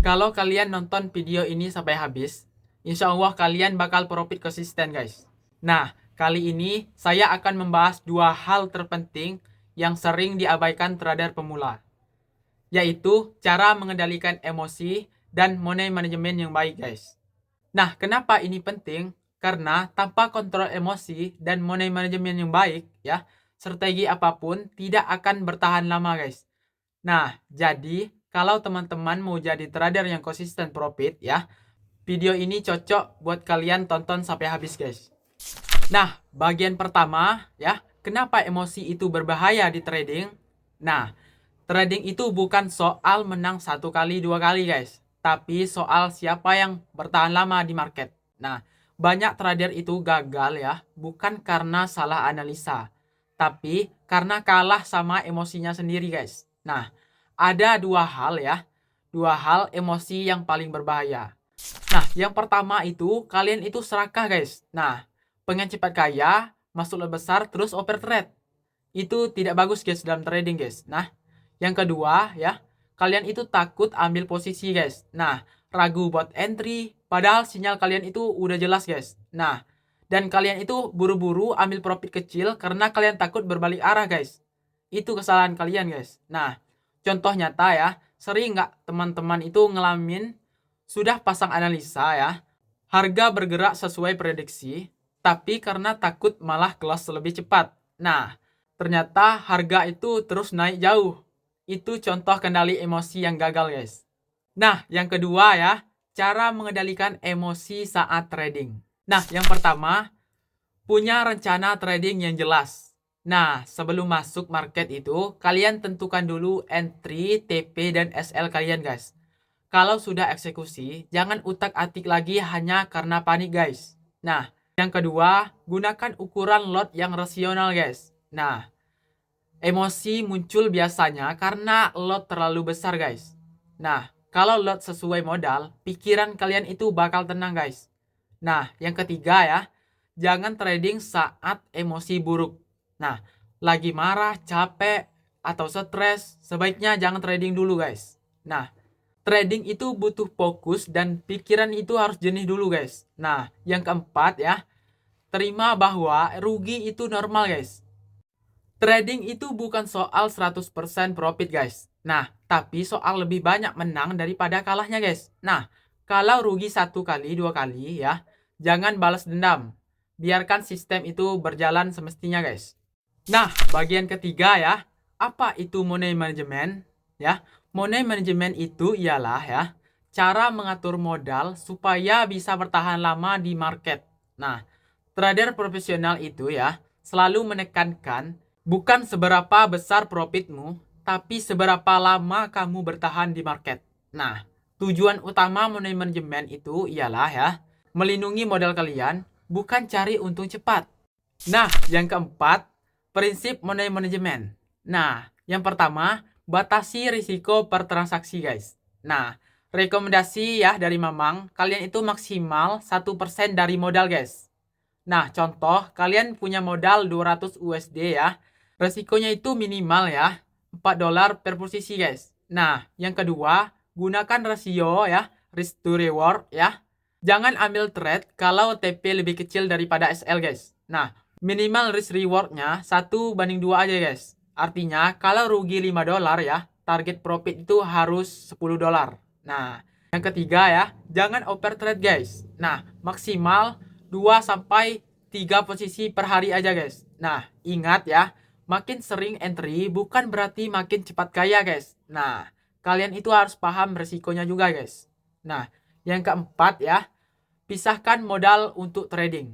Kalau kalian nonton video ini sampai habis, insya Allah kalian bakal profit konsisten guys. Nah, kali ini saya akan membahas dua hal terpenting yang sering diabaikan trader pemula, yaitu cara mengendalikan emosi dan money management yang baik guys. Nah, kenapa ini penting? Karena tanpa kontrol emosi dan money management yang baik, ya, strategi apapun tidak akan bertahan lama guys. Nah, jadi kalau teman-teman mau jadi trader yang konsisten profit ya, video ini cocok buat kalian tonton sampai habis guys. Nah, bagian pertama ya, kenapa emosi itu berbahaya di trading? Nah, trading itu bukan soal menang satu kali dua kali guys, tapi soal siapa yang bertahan lama di market. Nah, banyak trader itu gagal ya, bukan karena salah analisa, tapi karena kalah sama emosinya sendiri guys. Nah, ada dua hal ya, dua hal emosi yang paling berbahaya. Nah, yang pertama itu kalian itu serakah guys. Nah, pengen cepat kaya, masuk lot besar, terus overtrade. Itu tidak bagus guys dalam trading guys. Nah, yang kedua ya, kalian itu takut ambil posisi guys. Nah, ragu buat entry, padahal sinyal kalian itu udah jelas guys. Nah, dan kalian itu buru-buru ambil profit kecil karena kalian takut berbalik arah guys. Itu kesalahan kalian guys. Nah, contoh nyata ya, sering nggak teman-teman itu ngalamin sudah pasang analisa ya, harga bergerak sesuai prediksi, tapi karena takut malah close lebih cepat. Nah, ternyata harga itu terus naik jauh. Itu contoh kendali emosi yang gagal guys. Nah, yang kedua ya, cara mengendalikan emosi saat trading. Nah, yang pertama, punya rencana trading yang jelas. Nah, sebelum masuk market itu, kalian tentukan dulu entry, TP, dan SL kalian guys. Kalau sudah eksekusi, jangan utak-atik lagi hanya karena panik guys. Nah, yang kedua, gunakan ukuran lot yang rasional guys. Nah, emosi muncul biasanya karena lot terlalu besar guys. Nah, kalau lot sesuai modal, pikiran kalian itu bakal tenang guys. Nah, yang ketiga ya, jangan trading saat emosi buruk. Nah, lagi marah, capek, atau stres, sebaiknya jangan trading dulu guys. Nah, trading itu butuh fokus dan pikiran itu harus jernih dulu guys. Nah, yang keempat ya, terima bahwa rugi itu normal guys. Trading itu bukan soal 100% profit guys. Nah, tapi soal lebih banyak menang daripada kalahnya guys. Nah, kalau rugi satu kali, dua kali ya, jangan balas dendam. Biarkan sistem itu berjalan semestinya guys. Nah, bagian ketiga ya, apa itu money management? Ya, money management itu ialah ya, cara mengatur modal supaya bisa bertahan lama di market. Nah, trader profesional itu ya, selalu menekankan bukan seberapa besar profitmu, tapi seberapa lama kamu bertahan di market. Nah, tujuan utama money management itu ialah ya, melindungi modal kalian, bukan cari untung cepat. Nah, yang keempat, prinsip money management. Nah, yang pertama, batasi risiko per transaksi, guys. Nah, rekomendasi ya dari Mamang, kalian itu maksimal 1% dari modal, guys. Nah, contoh, kalian punya modal 200 USD ya. Resikonya itu minimal ya, $4 per posisi, guys. Nah, yang kedua, gunakan rasio ya, risk to reward ya. Jangan ambil trade kalau TP lebih kecil daripada SL, guys. Nah, minimal risk rewardnya 1:2 aja guys. Artinya kalau rugi $5 ya, target profit itu harus $10. Nah, yang ketiga ya, jangan overtrade guys. Nah, maksimal 2-3 posisi per hari aja guys. Nah, ingat ya, makin sering entry bukan berarti makin cepat kaya guys. Nah, kalian itu harus paham resikonya juga guys. Nah, yang keempat ya, pisahkan modal untuk trading.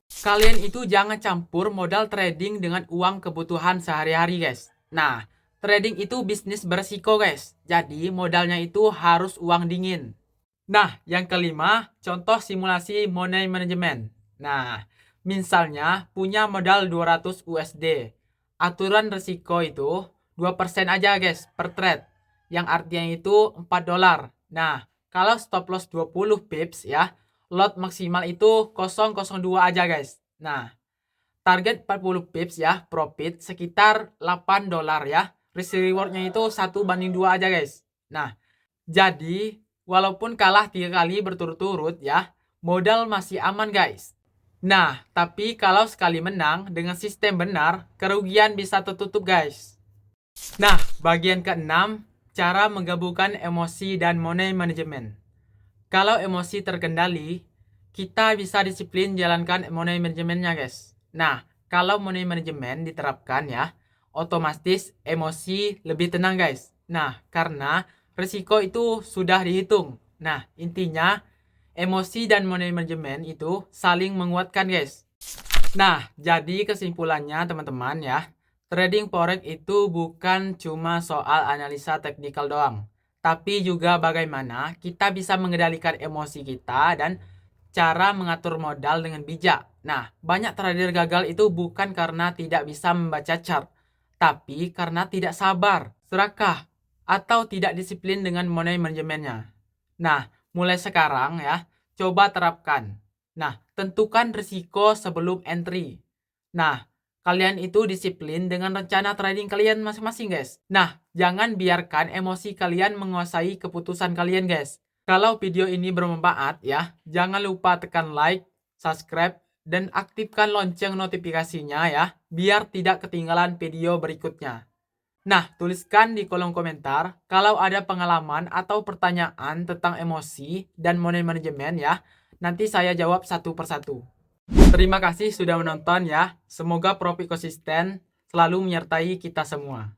Kalian itu jangan campur modal trading dengan uang kebutuhan sehari-hari guys. Nah, trading itu bisnis beresiko guys. Jadi modalnya itu harus uang dingin. Nah, yang kelima, contoh simulasi money management. Nah, misalnya punya modal 200 USD. Aturan resiko itu 2% aja guys per trade. Yang artinya itu $4. Nah, kalau stop loss 20 pips ya, lot maksimal itu 0,02 aja guys. Nah, target 40 pips ya, profit sekitar $8 ya. Risk rewardnya itu 1:2 aja guys. Nah, jadi walaupun kalah 3 kali berturut-turut ya, modal masih aman guys. Nah, tapi kalau sekali menang dengan sistem benar, kerugian bisa tertutup guys. Nah, bagian keenam, cara menggabungkan emosi dan money management. Kalau emosi terkendali, kita bisa disiplin jalankan money managementnya guys. Nah, kalau money management diterapkan ya, otomatis emosi lebih tenang guys. Nah, karena risiko itu sudah dihitung. Nah, intinya emosi dan money management itu saling menguatkan guys. Nah, jadi kesimpulannya teman-teman ya, trading forex itu bukan cuma soal analisa teknikal doang, tapi juga bagaimana kita bisa mengendalikan emosi kita dan cara mengatur modal dengan bijak. Nah, banyak trader gagal itu bukan karena tidak bisa membaca chart, tapi karena tidak sabar, serakah, atau tidak disiplin dengan money manajemennya. Nah, mulai sekarang ya, coba terapkan. Nah, tentukan risiko sebelum entry. Nah, kalian itu disiplin dengan rencana trading kalian masing-masing guys. Nah, jangan biarkan emosi kalian menguasai keputusan kalian guys. Kalau video ini bermanfaat ya, jangan lupa tekan like, subscribe, dan aktifkan lonceng notifikasinya ya, biar tidak ketinggalan video berikutnya. Nah, tuliskan di kolom komentar kalau ada pengalaman atau pertanyaan tentang emosi dan money management ya. Nanti saya jawab satu persatu. Terima kasih sudah menonton ya. Semoga profit konsisten selalu menyertai kita semua.